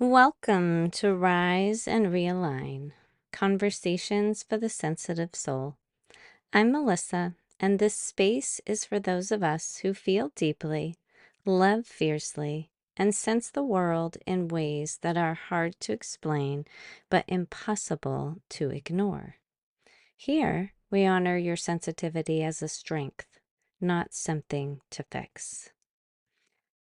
Welcome to Rise and Realign Conversations for the Sensitive Soul. I'm Melissa, and this space is for those of us who feel deeply, love fiercely, and sense the world in ways that are hard to explain but impossible to ignore. Here, we honor your sensitivity as a strength, not something to fix.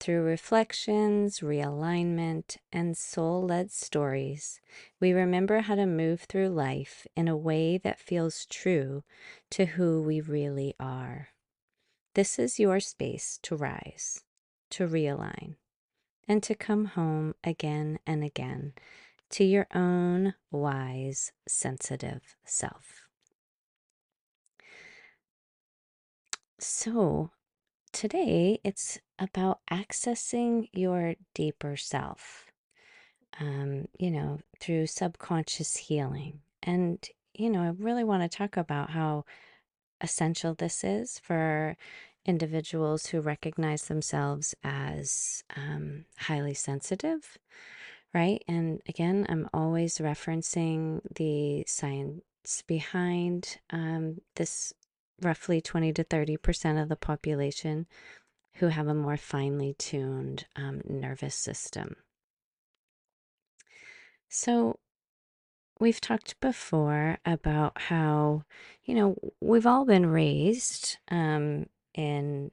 Through reflections, realignment, and soul led stories, we remember how to move through life in a way that feels true to who we really are. This is your space to rise, to realign, and to come home again and again to your own wise, sensitive self. So, today it's about accessing your deeper self. Through subconscious healing. And, I really want to talk about how essential this is for individuals who recognize themselves as highly sensitive, right? And again, I'm always referencing the science behind this roughly 20 to 30% of the population who have a more finely tuned nervous system. So, we've talked before about how, we've all been raised in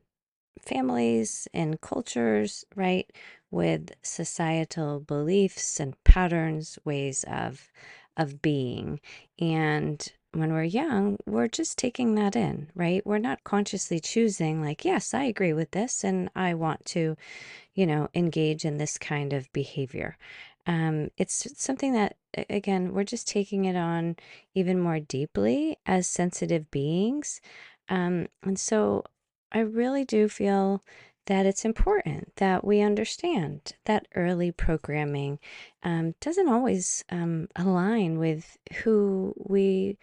families and cultures, right, with societal beliefs and patterns, ways of being. And when we're young, we're just taking that in, right? We're not consciously choosing, like, yes, I agree with this and I want to engage in this kind of behavior. It's something that, again, we're just taking it on even more deeply as sensitive beings. And so I really do feel that it's important that we understand that early programming doesn't always align with who we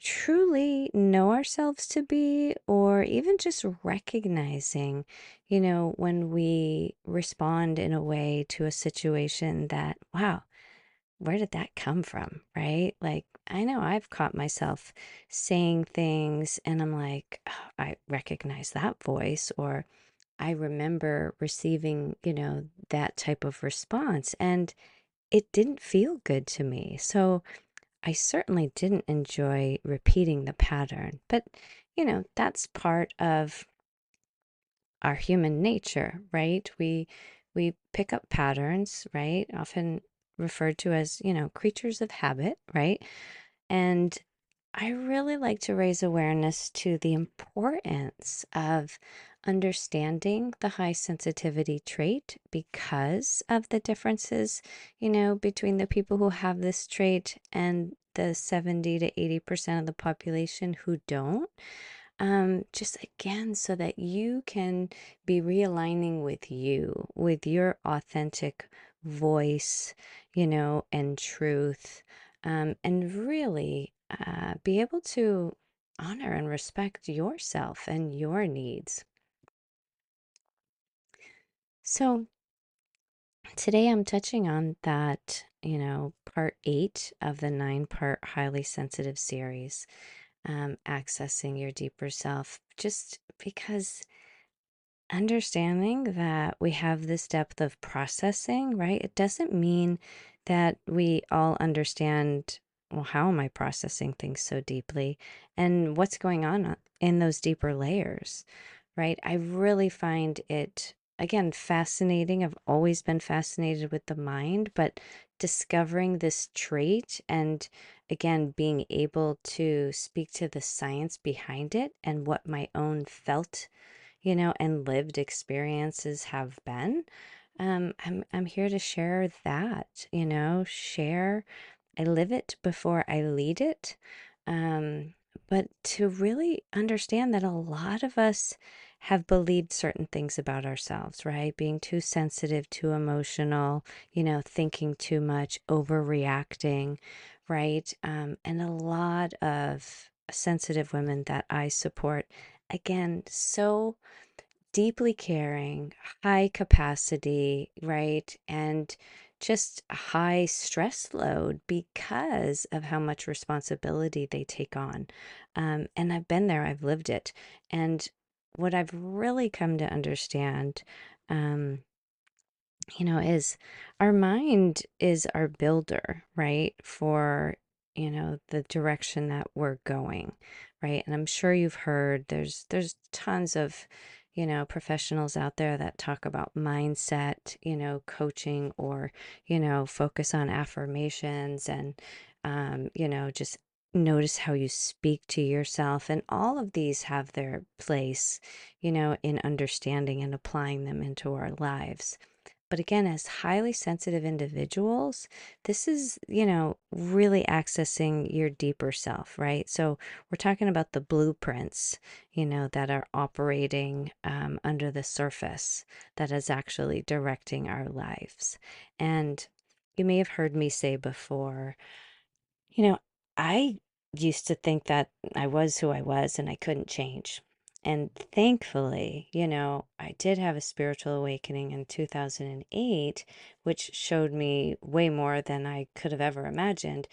truly know ourselves to be, or even just recognizing, when we respond in a way to a situation that, wow, where did that come from? Right? Like, I know I've caught myself saying things and I'm like, "Oh, I recognize that voice," or I remember receiving, that type of response, and it didn't feel good to me. So, I certainly didn't enjoy repeating the pattern, but that's part of our human nature, right? We pick up patterns, right? Often referred to as, creatures of habit, right? And I really like to raise awareness to the importance of understanding the high sensitivity trait because of the differences, between the people who have this trait and the 70 to 80% of the population who don't. Just again, so that you can be realigning with you, with your authentic voice, and truth, and really be able to honor and respect yourself and your needs. So, today I'm touching on that, part 8 of the 9-part highly sensitive series, accessing your deeper self, just because understanding that we have this depth of processing, right? It doesn't mean that we all understand, well, how am I processing things so deeply and what's going on in those deeper layers, right? I really find it, again, fascinating. I've always been fascinated with the mind, but discovering this trait and again, being able to speak to the science behind it and what my own felt and lived experiences have been. I'm here to share that, share. I live it before I lead it. Um, but to really understand that a lot of us have believed certain things about ourselves, right? Being too sensitive, too emotional, thinking too much, overreacting, right? And a lot of sensitive women that I support, again, so deeply caring, high capacity, right? And just a high stress load because of how much responsibility they take on. And I've been there, I've lived it. And what I've really come to understand, um, is our mind is our builder, right? For, the direction that we're going, right? And I'm sure you've heard there's tons of, professionals out there that talk about mindset, coaching or, focus on affirmations and, just notice how you speak to yourself. And all of these have their place, in understanding and applying them into our lives. But again, as highly sensitive individuals, this is, really accessing your deeper self, right? So we're talking about the blueprints, that are operating under the surface that is actually directing our lives. And you may have heard me say before, you know, I used to think that I was who I was and I couldn't change. And thankfully, I did have a spiritual awakening in 2008, which showed me way more than I could have ever imagined.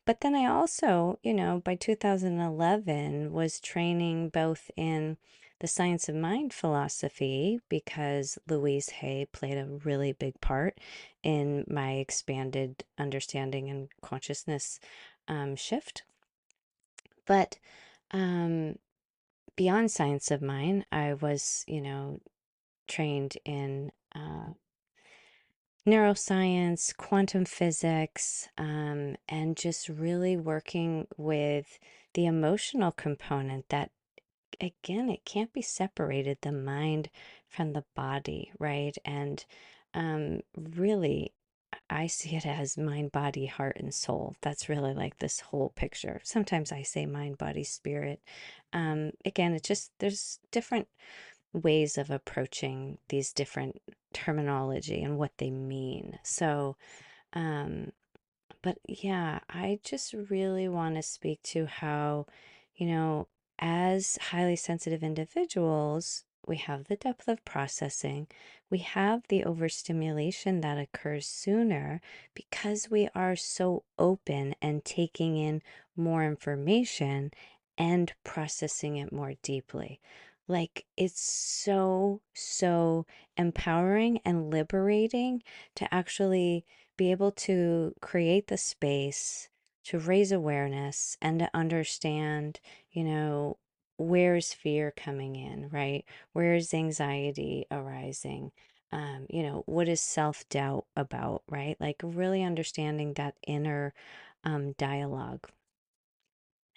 But then I also, by 2011 was training both in the science of mind philosophy because Louise Hay played a really big part in my expanded understanding and consciousness shift. But um, beyond science of mind, I was, trained in neuroscience, quantum physics, and just really working with the emotional component that, again, it can't be separated, the mind from the body, right? And really, I see it as mind, body, heart, and soul. That's really like this whole picture. Sometimes I say mind, body, spirit. Again, it's just there's different ways of approaching these different terminology and what they mean. So, um, but yeah, I just really want to speak to how, you know, as highly sensitive individuals, we have the depth of processing, we have the overstimulation that occurs sooner because we are so open and taking in more information and processing it more deeply. Like it's so empowering and liberating to actually be able to create the space to raise awareness and to understand, where's fear coming in, right? Where's anxiety arising? What is self doubt about, right? Like really understanding that inner dialogue.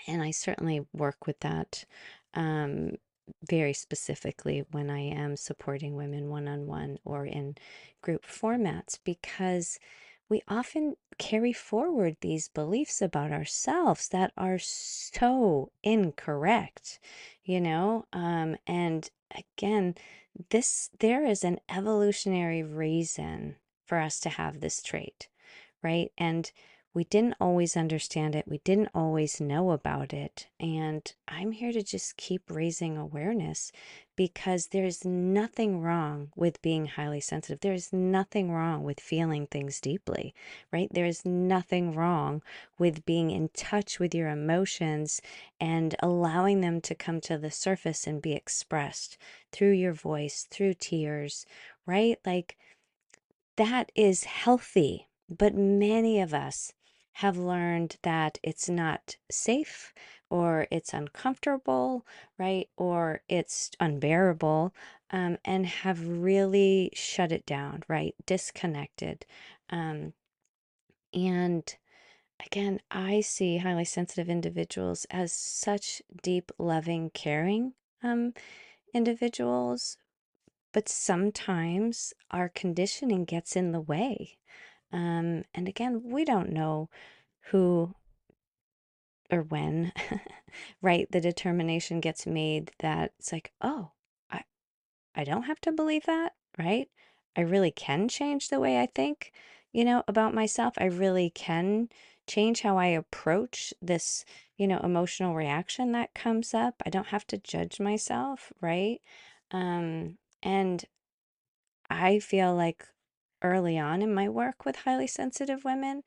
And I certainly work with that um, very specifically when I am supporting women one on one or in group formats because we often carry forward these beliefs about ourselves that are so incorrect, and again, there is an evolutionary reason for us to have this trait, right? And we didn't always understand it. We didn't always know about it. And I'm here to just keep raising awareness because there's nothing wrong with being highly sensitive. There's nothing wrong with feeling things deeply, right? There's nothing wrong with being in touch with your emotions and allowing them to come to the surface and be expressed through your voice, through tears, right? Like, that is healthy. But many of us have learned that it's not safe or it's uncomfortable, right? Or it's unbearable, and have really shut it down, right? Disconnected. Um, and again, I see highly sensitive individuals as such deep, loving, caring individuals, but sometimes our conditioning gets in the way. And again, we don't know who or when, right? The determination gets made that it's like, oh, I, I don't have to believe that, right? I really can change the way I think, about myself. I really can change how I approach this, emotional reaction that comes up. I don't have to judge myself, right? And I feel like early on in my work with highly sensitive women,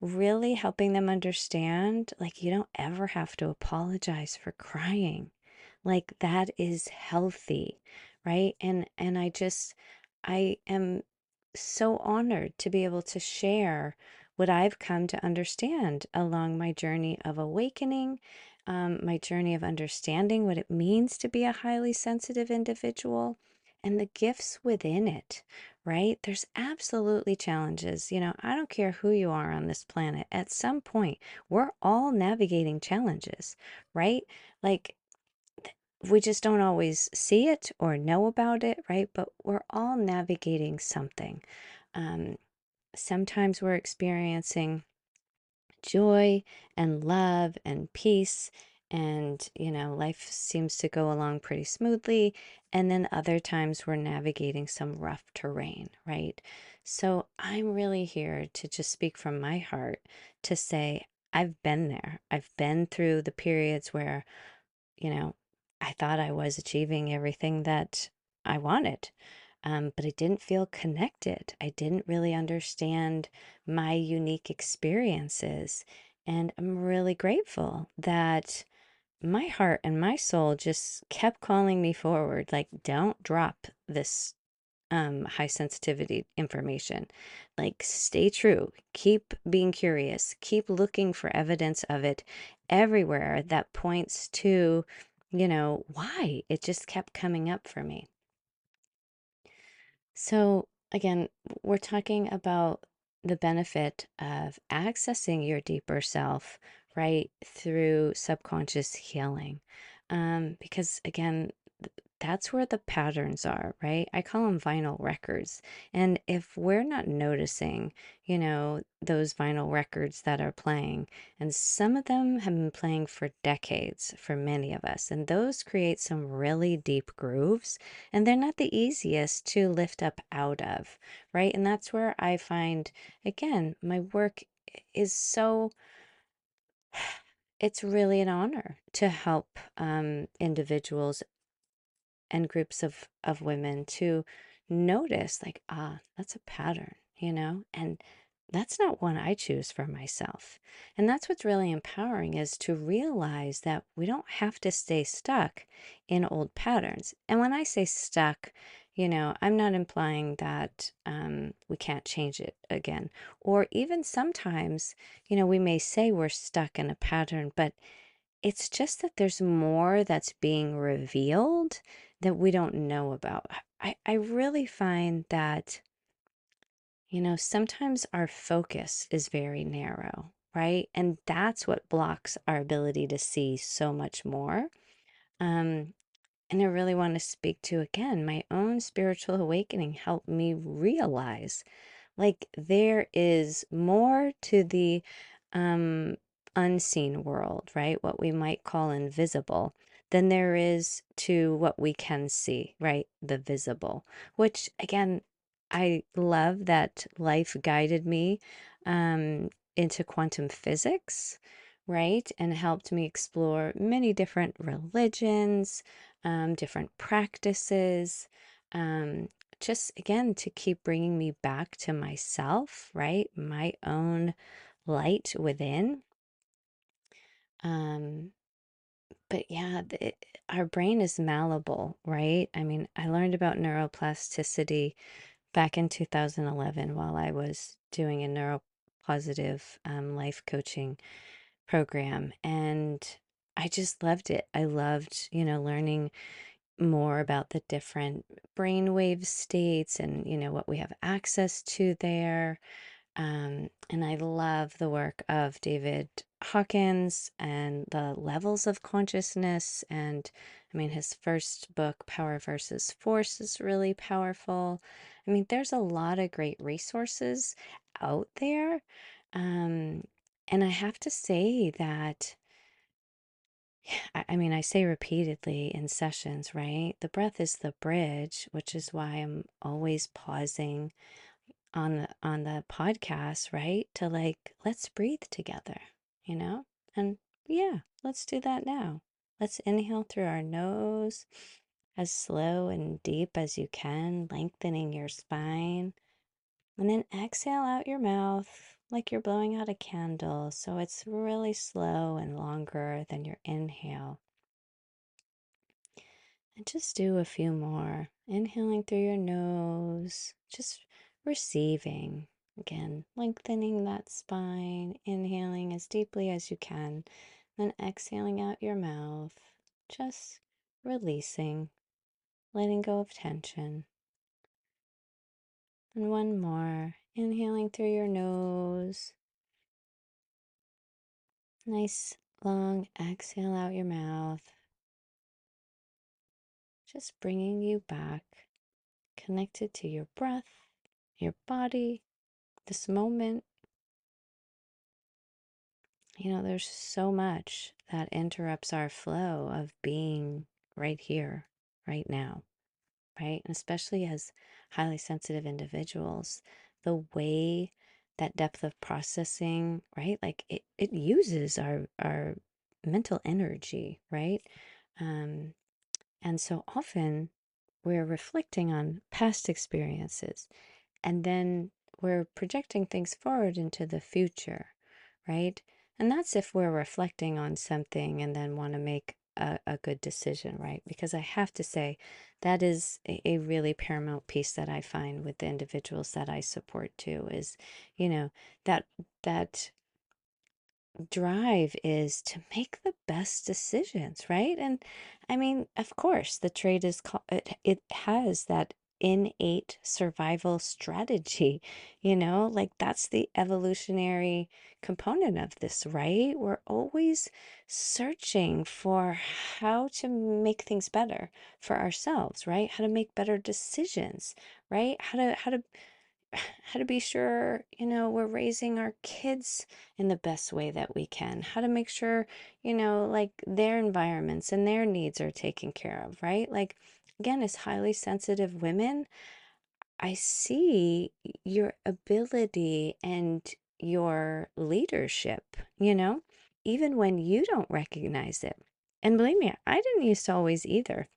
really helping them understand like you don't ever have to apologize for crying. Like that is healthy, right? And I am so honored to be able to share what I've come to understand along my journey of awakening, my journey of understanding what it means to be a highly sensitive individual and the gifts within it, right? There's absolutely challenges. I don't care who you are on this planet. At some point, we're all navigating challenges, right? Like we just don't always see it or know about it, right? But we're all navigating something. Um, Sometimes we're experiencing joy and love and peace, and life seems to go along pretty smoothly. And then other times we're navigating some rough terrain, right? So I'm really here to just speak from my heart to say, I've been there. I've been through the periods where you know, I thought I was achieving everything that I wanted, but I didn't feel connected. I didn't really understand my unique experiences. And I'm really grateful that my heart and my soul just kept calling me forward like, don't drop this high sensitivity information. Like, stay true, keep being curious, keep looking for evidence of it everywhere that points to, why it just kept coming up for me. So, again, we're talking about the benefit of accessing your deeper self, right, through subconscious healing. Because, again, that's where the patterns are, right? I call them vinyl records. And if we're not noticing, those vinyl records that are playing, and some of them have been playing for decades for many of us, and those create some really deep grooves, and they're not the easiest to lift up out of, right? And that's where I find, again, my work is so it's really an honor to help individuals and groups of women to notice like, that's a pattern, and that's not one I choose for myself. And that's what's really empowering, is to realize that we don't have to stay stuck in old patterns. And when I say stuck, I'm not implying that we can't change it again. Or even sometimes, we may say we're stuck in a pattern, but it's just that there's more that's being revealed that we don't know about. I really find that, sometimes our focus is very narrow, right? And that's what blocks our ability to see so much more. Um, and I really want to speak to, again, my own spiritual awakening helped me realize like there is more to the um, unseen world, right? What we might call invisible, than there is to what we can see, right? The visible, which again, I love that life guided me into quantum physics, right? And helped me explore many different religions, different practices. Um, just again to keep bringing me back to myself, right? My own light within. Um, but yeah, our brain is malleable, right? I mean, I learned about neuroplasticity back in 2011 while I was doing a neuropositive life coaching program, and I just loved it. I loved, learning more about the different brainwave states and what we have access to there. And I love the work of David Hawkins and the levels of consciousness. And I mean, his first book, Power versus Force, is really powerful. I mean, there's a lot of great resources out there. Um, and I have to say that I mean, I say repeatedly in sessions, right? The breath is the bridge, which is why I'm always pausing on the podcast, right? To like, let's breathe together, you know? And yeah, let's do that now. Let's inhale through our nose as slow and deep as you can, lengthening your spine. And then exhale out your mouth like you're blowing out a candle. So it's really slow and longer than your inhale. And just do a few more. Inhaling through your nose, just receiving. Again, lengthening that spine, inhaling as deeply as you can, then exhaling out your mouth, just releasing, letting go of tension. And one more, inhaling through your nose. Nice long exhale out your mouth, just bringing you back, connected to your breath, your body, this moment. There's so much that interrupts our flow of being right here, right now, right? And especially as highly sensitive individuals, the way that depth of processing, right? Like it uses our mental energy, right? Um, and so often we're reflecting on past experiences and then we're projecting things forward into the future, right? And that's if we're reflecting on something and then want to make a good decision, right? Because I have to say, that is a really paramount piece that I find with the individuals that I support too, is, you know, that that drive is to make the best decisions, right? And I mean, of course, the trait is called, it has that innate survival strategy, like that's the evolutionary component of this, right? We're always searching for how to make things better for ourselves, right? How to make better decisions, right? How to be sure, we're raising our kids in the best way that we can, how to make sure, like their environments and their needs are taken care of, right? Like, again, as highly sensitive women, I see your ability and your leadership, even when you don't recognize it. And believe me, I didn't used to always either.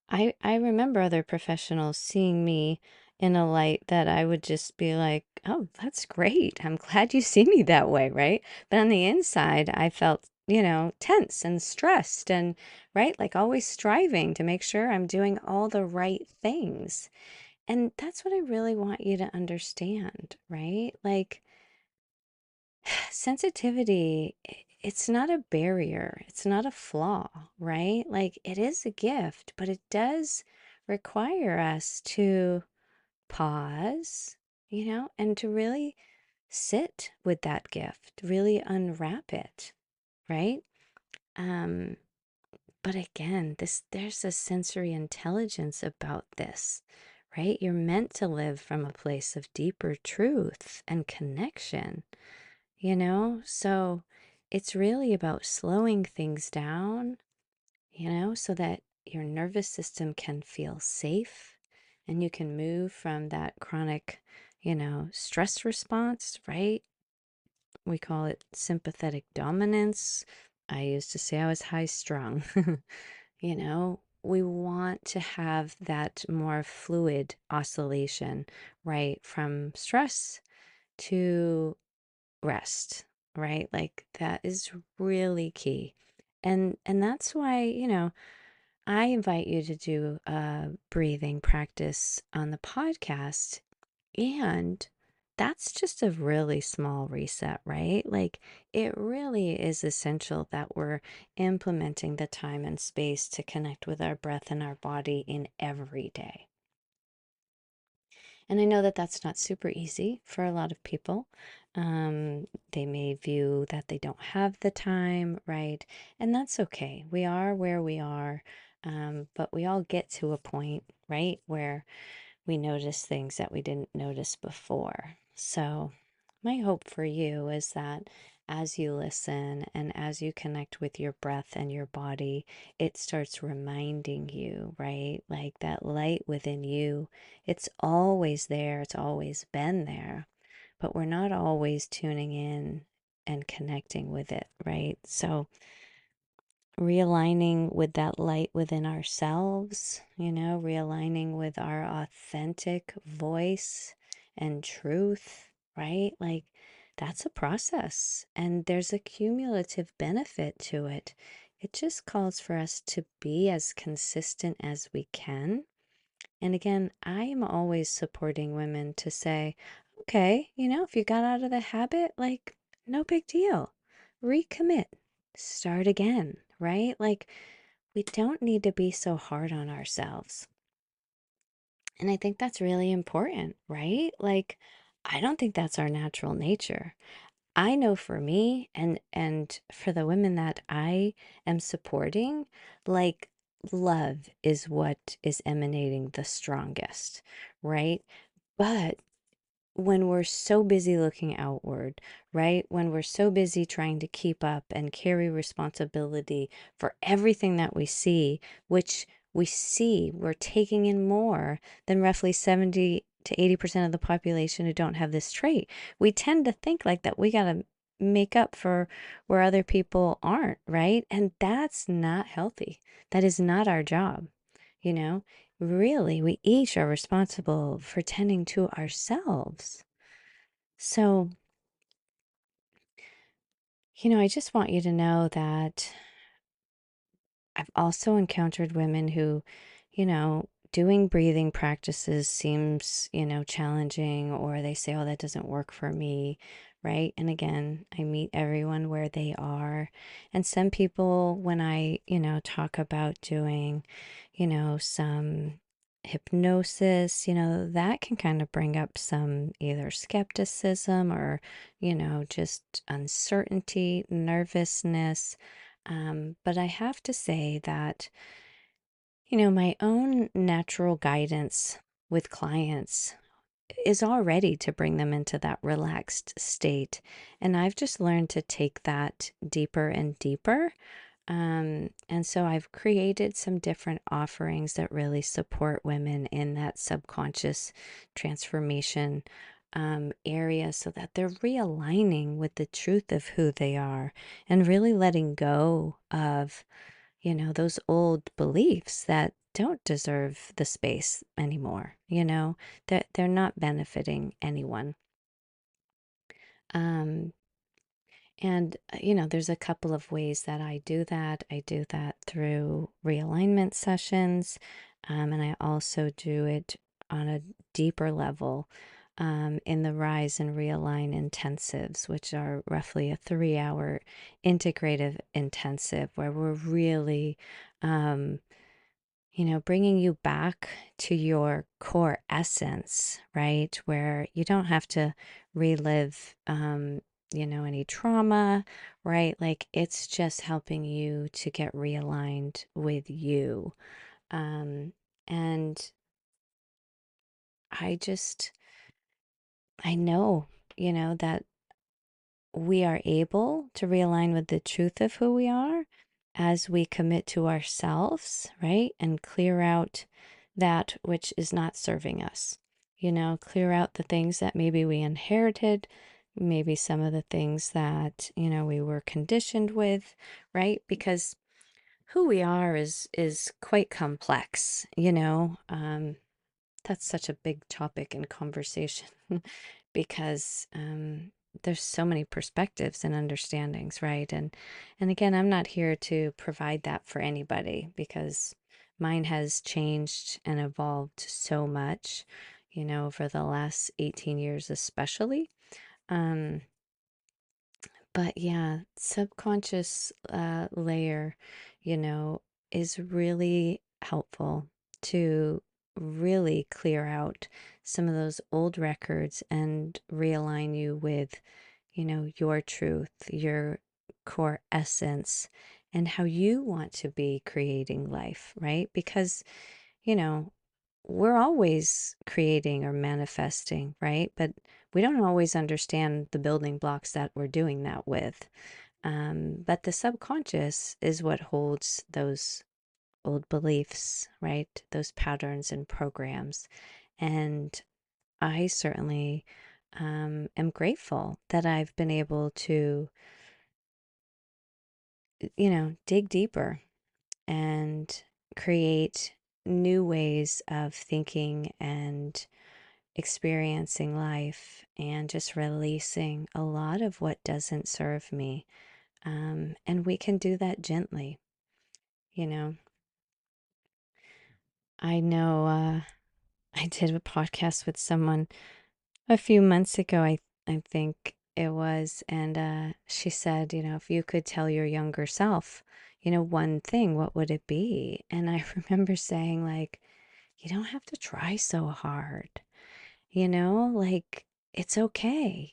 I remember other professionals seeing me in a light that I would just be like, oh, that's great. I'm glad you see me that way, right? But on the inside, I felt, tense and stressed and, right, like always striving to make sure I'm doing all the right things. And that's what I really want you to understand, right? Like, sensitivity, it's not a barrier, it's not a flaw, right? Like it is a gift, but it does require us to pause, and to really sit with that gift, really unwrap it, right? Um, but again, there's a sensory intelligence about this, right? You're meant to live from a place of deeper truth and connection. So it's really about slowing things down, so that your nervous system can feel safe and you can move from that chronic, stress response, right? We call it sympathetic dominance. I used to say I was high strung. We want to have that more fluid oscillation, right? From stress to rest, right? Like that is really key. And that's why, I invite you to do a breathing practice on the podcast. And that's just a really small reset, right? Like it really is essential that we're implementing the time and space to connect with our breath and our body in every day. And I know that that's not super easy for a lot of people. They may view that they don't have the time, right? And that's okay. We are where we are. But we all get to a point, right, where we notice things that we didn't notice before. So, my hope for you is that as you listen and as you connect with your breath and your body, it starts reminding you, right? Like that light within you, it's always there, it's always been there, but we're not always tuning in and connecting with it, right? So, realigning with that light within ourselves, realigning with our authentic voice and truth, right? Like that's a process and there's a cumulative benefit to it. It just calls for us to be as consistent as we can. And again, I am always supporting women to say, okay, if you got out of the habit, like, no big deal. Recommit, start again, right? Like, we don't need to be so hard on ourselves. And I think that's really important, right? Like, I don't think that's our natural nature. I know for me and for the women that I am supporting, like love is what is emanating the strongest, right? But when we're so busy looking outward, right? When we're so busy trying to keep up and carry responsibility for everything that we see, which we see we're taking in more than roughly 70 to 80% of the population who don't have this trait. We tend to think like that we got to make up for where other people aren't, right? And that's not healthy. That is not our job, you know? Really, we each are responsible for tending to ourselves. So, I just want you to know that I've also encountered women who, doing breathing practices seems, challenging, or they say, oh, that doesn't work for me, right? And again, I meet everyone where they are. And some people, when I, talk about doing, some hypnosis, that can kind of bring up some either skepticism or, just uncertainty, nervousness. But I have to say that, my own natural guidance with clients is already to bring them into that relaxed state. And I've just learned to take that deeper and deeper. And so I've created some different offerings that really support women in that subconscious transformation area so that they're realigning with the truth of who they are and really letting go of those old beliefs that don't deserve the space anymore, that they're not benefiting anyone. Um, and, there's a couple of ways that I do that. I do that through realignment sessions, and I also do it on a deeper level in the Rise and Realign intensives, which are roughly a 3 hour integrative intensive where we're really um, bringing you back to your core essence, right? Where you don't have to relive, any trauma, right? Like it's just helping you to get realigned with you. Um, and I just, I know, that we are able to realign with the truth of who we are as we commit to ourselves, right? And clear out that which is not serving us. Clear out the things that maybe we inherited, maybe some of the things that, we were conditioned with, right? Because who we are is quite complex, that's such a big topic in conversation because there's so many perspectives and understandings, right? And again, I'm not here to provide that for anybody because mine has changed and evolved so much, over the last 18 years especially. Um, but yeah, subconscious layer, you know, is really helpful to really clear out some of those old records and realign you with, your truth, your core essence, and how you want to be creating life, right? Because, you know, we're always creating or manifesting, right? But we don't always understand the building blocks that we're doing that with. But the subconscious is what holds those old beliefs, right? Those patterns and programs. And I certainly am grateful that I've been able to, dig deeper and create new ways of thinking and experiencing life and just releasing a lot of what doesn't serve me. And we can do that gently. You know, I know I did a podcast with someone a few months ago, I think it was, and she said, if you could tell your younger self, one thing, what would it be? And I remember saying, like, you don't have to try so hard, like it's okay.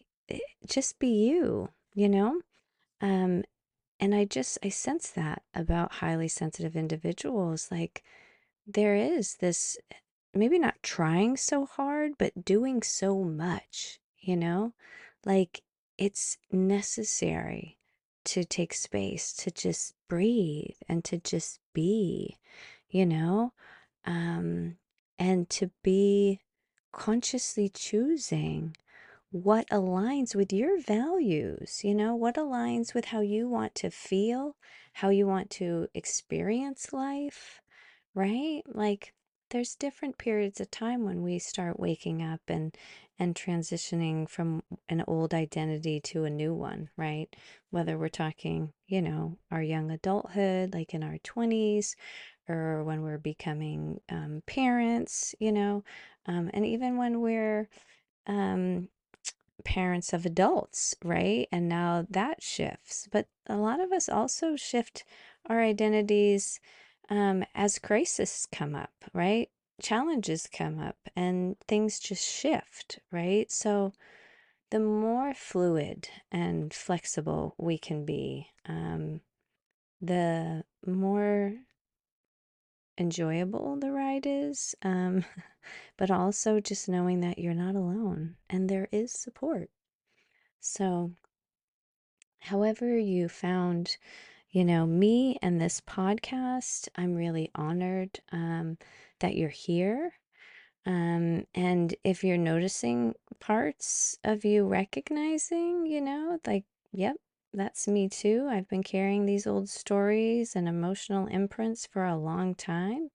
Just be you, you know? Um, and I sense that about highly sensitive individuals. Like, there is this maybe not trying so hard, but doing so much, Like, it's necessary to take space, to just breathe and to just be, you know? Um, and to be consciously choosing what aligns with your values, what aligns with how you want to feel, how you want to experience life, right? Like, there's different periods of time when we start waking up and transitioning from an old identity to a new one, right? Whether we're talking, our young adulthood, like in our 20s, or when we're becoming parents, and even when we're um, parents of adults, right? And now that shifts. But a lot of us also shift our identities as crises come up, right? Challenges come up and things just shift, right? So the more fluid and flexible we can be, the more enjoyable the ride is. But also just knowing that you're not alone and there is support. So, however you found, me and this podcast, I'm really honored that you're here. And if you're noticing parts of you recognizing, like, yep, that's me too. I've been carrying these old stories and emotional imprints for a long time.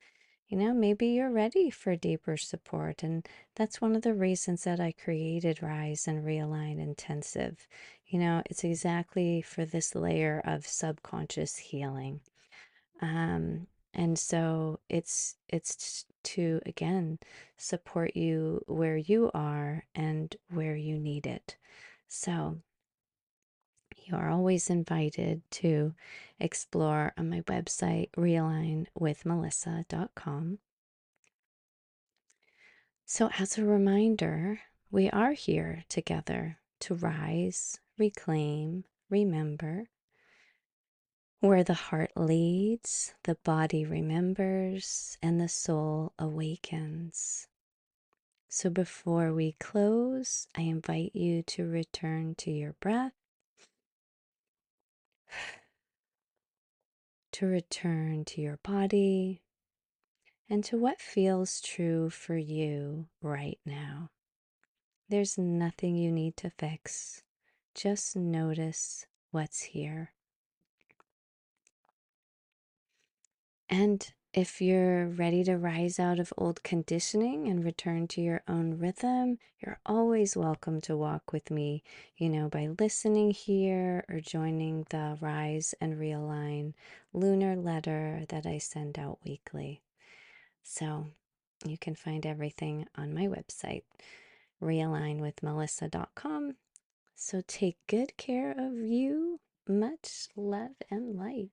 Maybe you're ready for deeper support. And that's one of the reasons that I created Rise and Realign Intensive. It's exactly for this layer of subconscious healing. And so it's to again support you where you are and where you need it. So you are always invited to explore on my website realignwithmelissa.com. So, as a reminder, we are here together to rise, reclaim, remember. Where the heart leads, the body remembers, and the soul awakens. So, before we close, I invite you to return to your breath, to return to your body, and to what feels true for you right now. There's nothing you need to fix. Just notice what's here. And if you're ready to rise out of old conditioning and return to your own rhythm, you're always welcome to walk with me, by listening here or joining the Rise and Realign lunar letter that I send out weekly. So you can find everything on my website, realignwithmelissa.com. So take good care of you. Much love and light.